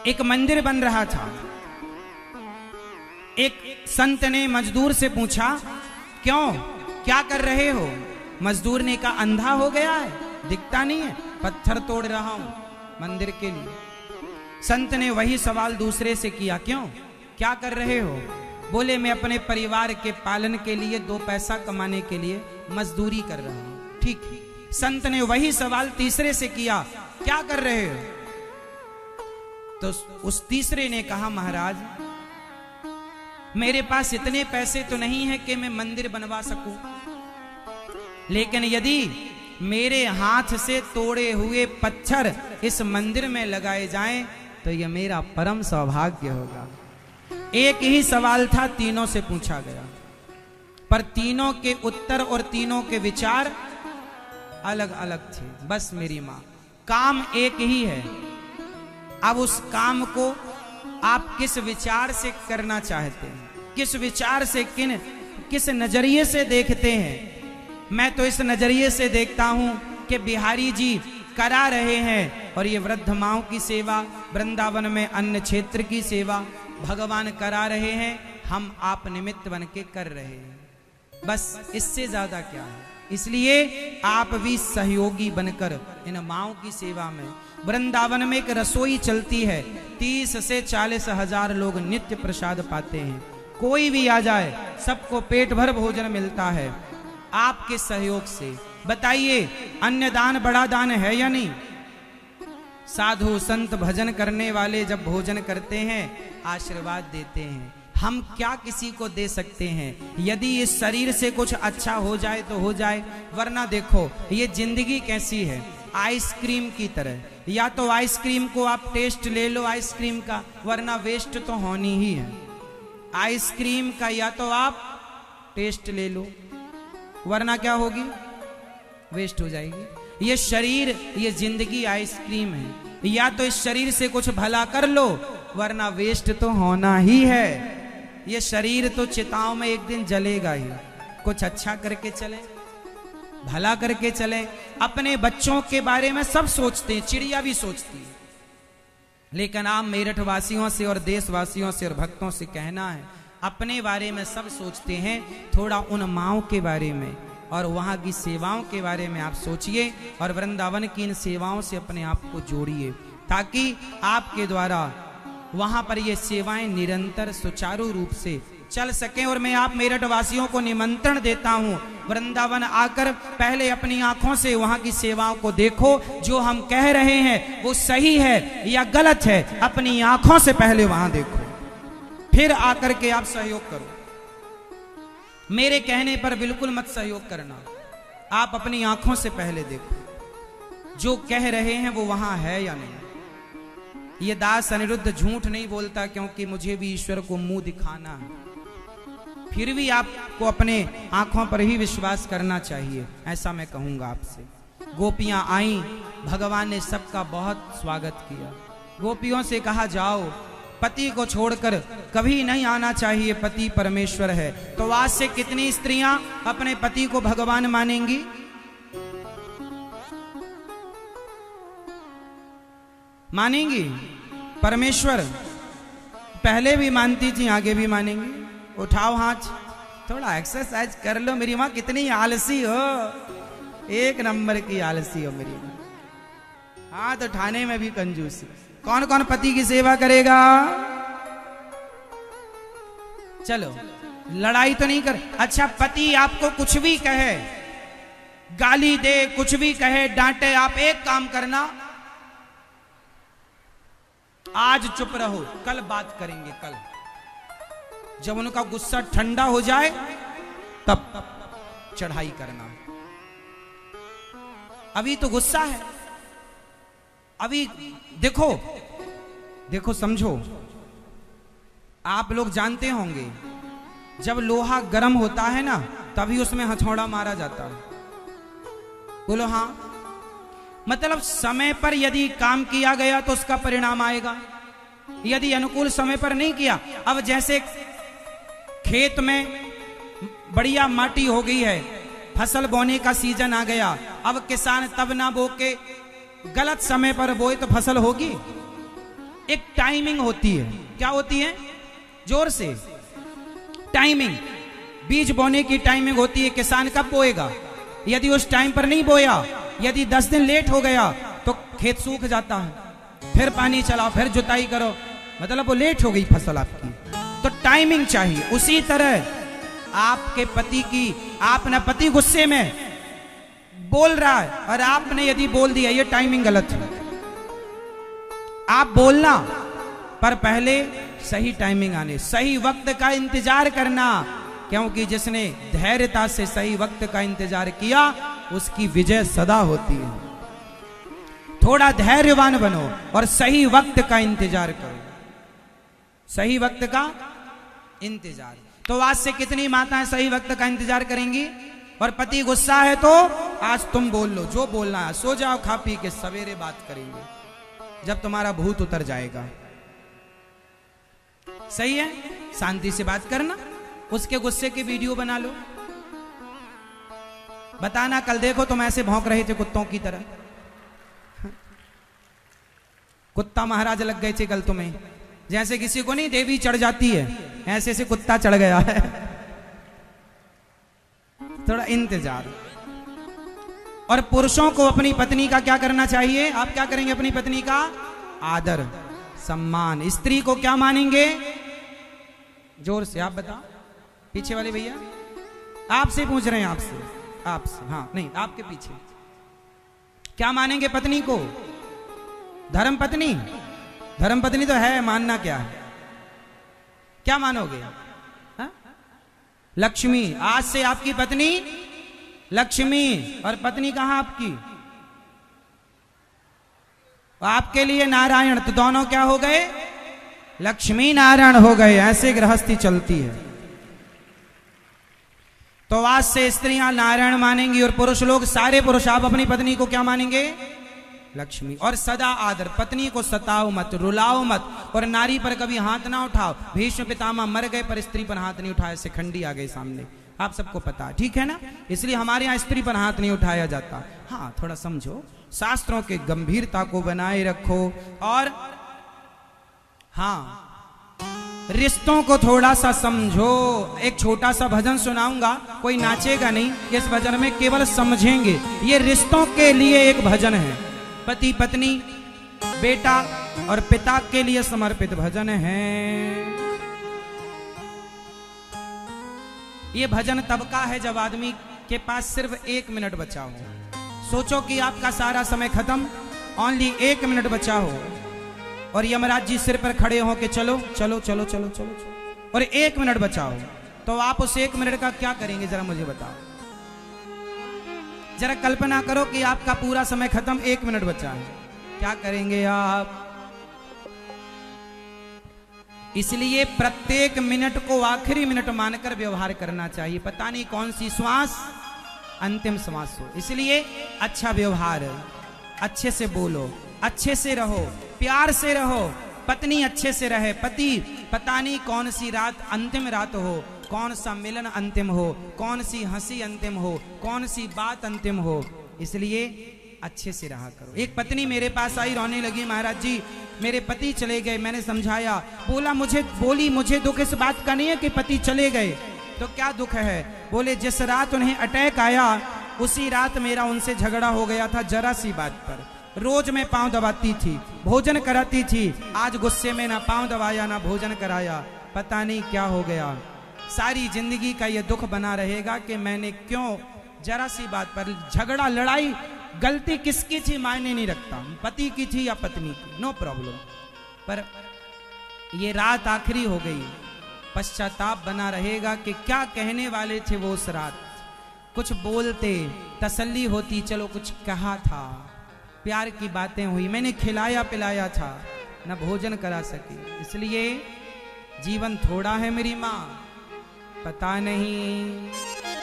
एक मंदिर बन रहा था। एक संत ने मजदूर से पूछा, क्यों, क्या कर रहे हो? मजदूर ने कहा, अंधा हो गया है, दिखता नहीं है, पत्थर तोड़ रहा हूं मंदिर के लिए। संत ने वही सवाल दूसरे से किया, क्यों, क्या कर रहे हो? बोले, मैं अपने परिवार के पालन के लिए, 2 पैसा कमाने के लिए मजदूरी कर रहा हूं। ठीक। संत ने वही सवाल तीसरे से किया, क्या कर रहे हो? तो उस तीसरे ने कहा, महाराज, मेरे पास इतने पैसे तो नहीं है कि मैं मंदिर बनवा सकूं, लेकिन यदि मेरे हाथ से तोड़े हुए पत्थर इस मंदिर में लगाए जाएं तो यह मेरा परम सौभाग्य होगा। एक ही सवाल था, तीनों से पूछा गया, पर तीनों के उत्तर और तीनों के विचार अलग अलग थे। बस मेरी मां, काम एक ही है। अब उस काम को आप किस विचार से करना चाहते हैं, किस विचार से, किस नजरिए से देखते हैं? मैं तो इस नजरिए से देखता हूं कि बिहारी जी करा रहे हैं, और ये वृद्ध माओं की सेवा, वृंदावन में अन्य क्षेत्र की सेवा भगवान करा रहे हैं, हम आप निमित्त बन के कर रहे हैं। बस इससे ज्यादा क्या है? इसलिए आप भी सहयोगी बनकर इन माओं की सेवा में। वृंदावन में एक रसोई चलती है, 30 से 40 हजार लोग नित्य प्रसाद पाते हैं। कोई भी आ जाए, सबको पेट भर भोजन मिलता है आपके सहयोग से। बताइए, अन्य दान बड़ा दान है या नहीं? साधु संत भजन करने वाले जब भोजन करते हैं, आशीर्वाद देते हैं, हम क्या किसी को दे सकते हैं? यदि इस शरीर से कुछ अच्छा हो जाए तो हो जाए, वरना देखो ये जिंदगी कैसी है, आइसक्रीम की तरह। या तो आइसक्रीम को आप टेस्ट ले लो आइसक्रीम का, वरना वेस्ट तो होनी ही है। आइसक्रीम का या तो आप टेस्ट ले लो, वरना क्या होगी, वेस्ट हो जाएगी। ये शरीर, ये जिंदगी आइसक्रीम है। या तो इस शरीर से कुछ भला कर लो, वरना वेस्ट तो होना ही है। ये शरीर तो चिताओं में एक दिन जलेगा ही। कुछ अच्छा करके चले, भला करके चले। अपने बच्चों के बारे में सब सोचते हैं, चिड़िया भी सोचती है, लेकिन आप मेरठ वासियों से और देशवासियों से और भक्तों से कहना है, अपने बारे में सब सोचते हैं, थोड़ा उन माओं के बारे में और वहां की सेवाओं के बारे में आप सोचिए, और वृंदावन की इन सेवाओं से अपने आप को जोड़िए, ताकि आपके द्वारा वहां पर ये सेवाएं निरंतर सुचारू रूप से चल सकें। और मैं आप मेरठ वासियों को निमंत्रण देता हूं, वृंदावन आकर पहले अपनी आंखों से वहां की सेवाओं को देखो। जो हम कह रहे हैं वो सही है या गलत है, अपनी आंखों से पहले वहां देखो, फिर आकर के आप सहयोग करो। मेरे कहने पर बिल्कुल मत सहयोग करना, आप अपनी आंखों से पहले देखो जो कह रहे हैं वो वहां है या नहीं। ये दास अनिरुद्ध झूठ नहीं बोलता, क्योंकि मुझे भी ईश्वर को मुंह दिखाना है। फिर भी आपको अपने आंखों पर ही विश्वास करना चाहिए, ऐसा मैं कहूंगा आपसे। गोपियां आईं, भगवान ने सबका बहुत स्वागत किया। गोपियों से कहा, जाओ, पति को छोड़कर कभी नहीं आना चाहिए, पति परमेश्वर है। तो आज से कितनी स्त्रियां अपने पति को भगवान मानेंगी? मानेंगी? परमेश्वर पहले भी मानती थी, आगे भी मानेंगी। उठाओ हाथ, थोड़ा एक्सरसाइज कर लो। मेरी मां कितनी आलसी हो, एक नंबर की आलसी हो मेरी मां, हाथ उठाने में भी कंजूसी। कौन कौन पति की सेवा करेगा? चलो, लड़ाई तो नहीं कर। अच्छा, पति आपको कुछ भी कहे, गाली दे, कुछ भी कहे, डांटे, आप एक काम करना, आज चुप रहो, कल बात करेंगे। कल जब उनका गुस्सा ठंडा हो जाए तब चढ़ाई करना। अभी तो गुस्सा है, अभी देखो देखो, समझो। आप लोग जानते होंगे, जब लोहा गर्म होता है ना, तभी उसमें हथौड़ा मारा जाता है। बोलो हाँ। मतलब समय पर यदि काम किया गया तो उसका परिणाम आएगा, यदि अनुकूल समय पर नहीं किया। अब जैसे खेत में बढ़िया माटी हो गई है, फसल बोने का सीजन आ गया, अब किसान तब ना बो के गलत समय पर बोए तो फसल होगी? एक टाइमिंग होती है। क्या होती है? जोर से। टाइमिंग। बीज बोने की टाइमिंग होती है। किसान कब बोएगा? यदि उस टाइम पर नहीं बोया, यदि 10 दिन लेट हो गया तो खेत सूख जाता है, फिर पानी चलाओ, फिर जुताई करो, मतलब वो लेट हो गई फसल आपकी। तो टाइमिंग चाहिए। उसी तरह आपके पति की, आपने पति गुस्से में बोल रहा है और आपने यदि बोल दिया, ये टाइमिंग गलत है। आप बोलना, पर पहले सही टाइमिंग आने, सही वक्त का इंतजार करना, क्योंकि जिसने धैर्यता से सही वक्त का इंतजार किया उसकी विजय सदा होती है। थोड़ा धैर्यवान बनो और सही वक्त का इंतजार करो। सही वक्त का इंतजार। तो आज से कितनी माताएं सही वक्त का इंतजार करेंगी? और पति गुस्सा है तो आज तुम बोल लो जो बोलना है, सो जाओ खा पी के, सवेरे बात करेंगे जब तुम्हारा भूत उतर जाएगा। सही है? शांति से बात करना, उसके गुस्से की वीडियो बना लो, बताना कल देखो तुम ऐसे भौंक रहे थे कुत्तों की तरह, कुत्ता महाराज लग गए थे कल तुम्हें। जैसे किसी को नहीं देवी चढ़ जाती है, ऐसे ऐसे कुत्ता चढ़ गया है। थोड़ा इंतजार। और पुरुषों को अपनी पत्नी का क्या करना चाहिए? आप क्या करेंगे अपनी पत्नी का? आदर सम्मान। स्त्री को क्या मानेंगे? जोर से आप बताओ, पीछे वाले भैया आपसे पूछ रहे हैं, आपसे हाँ, नहीं आपके पीछे। क्या मानेंगे पत्नी को? धर्म पत्नी? धर्म पत्नी तो है, मानना क्या है? क्या मानोगे? हा? लक्ष्मी। आज से आपकी पत्नी लक्ष्मी। और पत्नी कहां आपकी? आपके लिए नारायण। तो दोनों क्या हो गए? लक्ष्मी नारायण हो गए। ऐसे गृहस्थी चलती है। तो आज से स्त्रियां नारायण मानेंगी और पुरुष लोग, सारे पुरुष, आप अपनी पत्नी को क्या मानेंगे? लक्ष्मी। और सदा आदर। पत्नी को सताओ मत, रुलाओ मत, और नारी पर कभी हाथ ना उठाओ। भीष्म पितामह मर गए पर स्त्री पर हाथ नहीं उठाया, शिखंडी आ गए सामने, आप सबको पता, ठीक है ना? इसलिए हमारे यहां स्त्री पर हाथ नहीं उठाया जाता। हाँ, थोड़ा समझो, शास्त्रों के गंभीरता को बनाए रखो। और हाँ, रिश्तों को थोड़ा सा समझो। एक छोटा सा भजन सुनाऊंगा, कोई नाचेगा नहीं, इस भजन में केवल समझेंगे। ये रिश्तों के लिए एक भजन है, पति पत्नी, बेटा और पिता के लिए समर्पित भजन है। ये भजन तब का है जब आदमी के पास सिर्फ 1 मिनट बचा हो। सोचो कि आपका सारा समय खत्म, ओनली 1 मिनट बचा हो, और यमराज जी सिर पर खड़े हो के चलो चलो चलो चलो चलो, और 1 मिनट बचा हो, तो आप उस 1 मिनट का क्या करेंगे? जरा मुझे बताओ। जरा कल्पना करो कि आपका पूरा समय खत्म, 1 मिनट बचा है, क्या करेंगे आप? इसलिए प्रत्येक मिनट को आखिरी मिनट मानकर व्यवहार करना चाहिए। पता नहीं कौन सी श्वास अंतिम श्वास हो। इसलिए अच्छा व्यवहार, अच्छे से बोलो, अच्छे से रहो, प्यार से रहो। पत्नी अच्छे से रहे, पति पता नहीं कौन सी रात अंतिम रात हो, कौन सा मिलन अंतिम हो, कौन सी हंसी अंतिम हो, कौन सी बात अंतिम हो। इसलिए अच्छे से रहा करो। एक पत्नी मेरे पास आई, रोने लगी, महाराज जी मेरे पति चले गए। मैंने समझाया, बोली मुझे दुख इस बात का नहीं है कि पति चले गए, तो क्या दुख है? बोले जिस रात उन्हें अटैक आया उसी रात मेरा उनसे झगड़ा हो गया था, जरा सी बात पर। रोज मैं पांव दबाती थी, भोजन कराती थी, आज गुस्से में ना पांव दबाया ना भोजन कराया, पता नहीं क्या हो गया। सारी जिंदगी का ये दुख बना रहेगा कि मैंने क्यों जरा सी बात पर झगड़ा, लड़ाई, गलती किसकी थी मायने नहीं रखता, पति की थी या पत्नी की, नो प्रॉब्लम, पर ये रात आखिरी हो गई। पश्चाताप बना रहेगा कि क्या कहने वाले थे वो उस रात, कुछ बोलते, तसल्ली होती, चलो कुछ कहा था, प्यार की बातें हुई, मैंने खिलाया पिलाया था, न भोजन करा सकी। इसलिए जीवन थोड़ा है मेरी माँ, पता नहीं